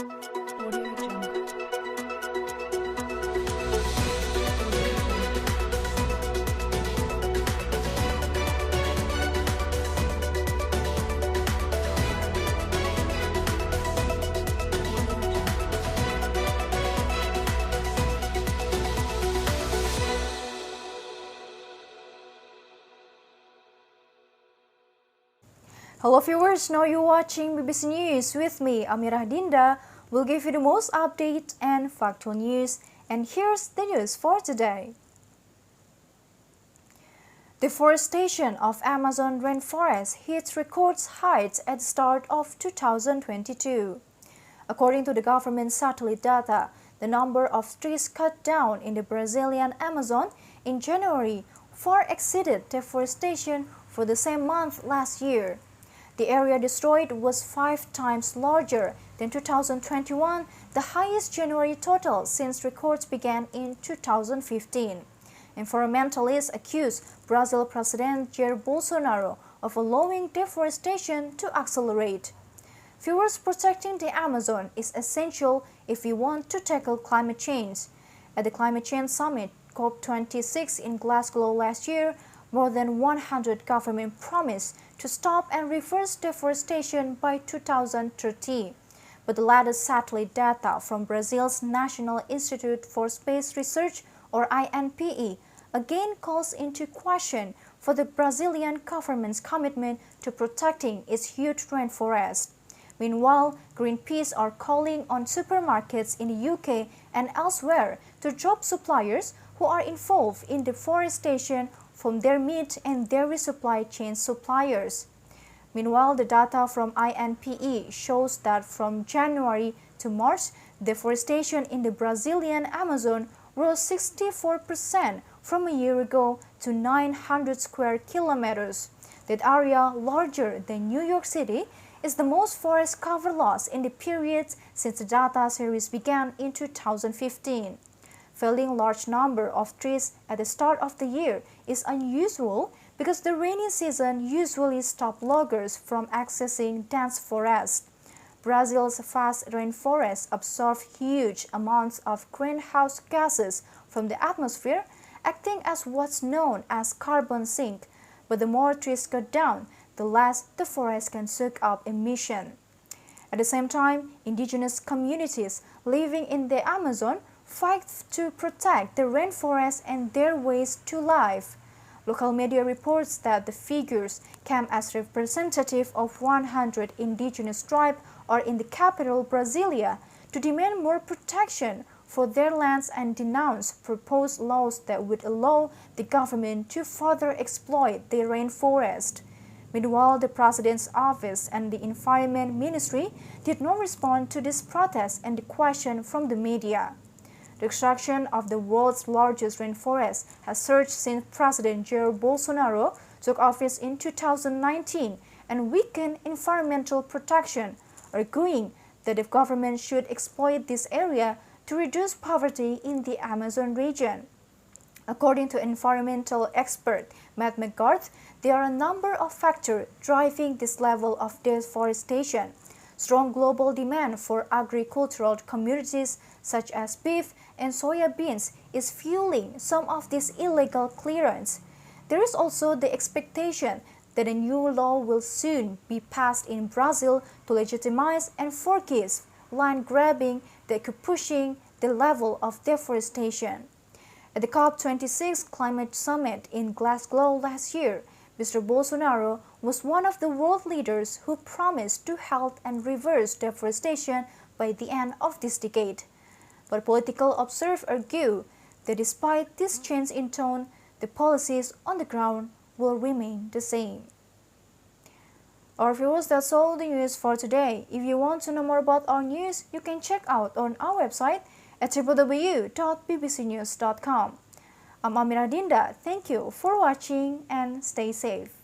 Audio Jungle. Hello viewers, now you're watching BBC News with me, Amirah Dinda. We'll give you the most update and factual news. And here's the news for today. Deforestation of Amazon rainforest hits record heights at the start of 2022. According to the government satellite data, the number of trees cut down in the Brazilian Amazon in January far exceeded deforestation for the same month last year. The area destroyed was 5 times larger than 2021, the highest January total since records began in 2015. Environmentalists accuse Brazil President Jair Bolsonaro of allowing deforestation to accelerate. Viewers, protecting the Amazon is essential if we want to tackle climate change. At the Climate Change Summit COP26 in Glasgow last year, more than 100 governments promised to stop and reverse deforestation by 2030. But the latest satellite data from Brazil's National Institute for Space Research, or INPE, again calls into question for the Brazilian government's commitment to protecting its huge rainforest. Meanwhile, Greenpeace are calling on supermarkets in the UK and elsewhere to drop suppliers who are involved in deforestation from their meat and dairy supply chain suppliers. Meanwhile, the data from INPE shows that from January to March, deforestation in the Brazilian Amazon rose 64% from a year ago to 900 square kilometers. That area, larger than New York City, is the most forest cover loss in the period since the data series began in 2015. Felling large number of trees at the start of the year is unusual because the rainy season usually stops loggers from accessing dense forests. Brazil's vast rainforests absorb huge amounts of greenhouse gases from the atmosphere, acting as what's known as carbon sink. But the more trees cut down, the less the forest can soak up emission. At the same time, indigenous communities living in the Amazon fight to protect the rainforest and their ways to life. Local media reports that the figures came as representative of 100 indigenous tribes are in the capital Brasilia to demand more protection for their lands and denounce proposed laws that would allow the government to further exploit the rainforest. Meanwhile, the President's office and the Environment Ministry did not respond to this protest and the question from the media. The extraction of the world's largest rainforest has surged since President Jair Bolsonaro took office in 2019 and weakened environmental protection, arguing that the government should exploit this area to reduce poverty in the Amazon region. According to environmental expert Matt McGrath, there are a number of factors driving this level of deforestation. Strong global demand for agricultural commodities such as beef and soya beans is fueling some of this illegal clearance. There is also the expectation that a new law will soon be passed in Brazil to legitimize and forgive land grabbing that could pushing the level of deforestation. At the COP26 climate summit in Glasgow last year, Mr. Bolsonaro was one of the world leaders who promised to halt and reverse deforestation by the end of this decade. But political observers argue that despite this change in tone, the policies on the ground will remain the same. Our viewers, that's all the news for today. If you want to know more about our news, you can check out on our website at www.bbcnews.com. I'm Amirah Dinda. Thank you for watching and stay safe.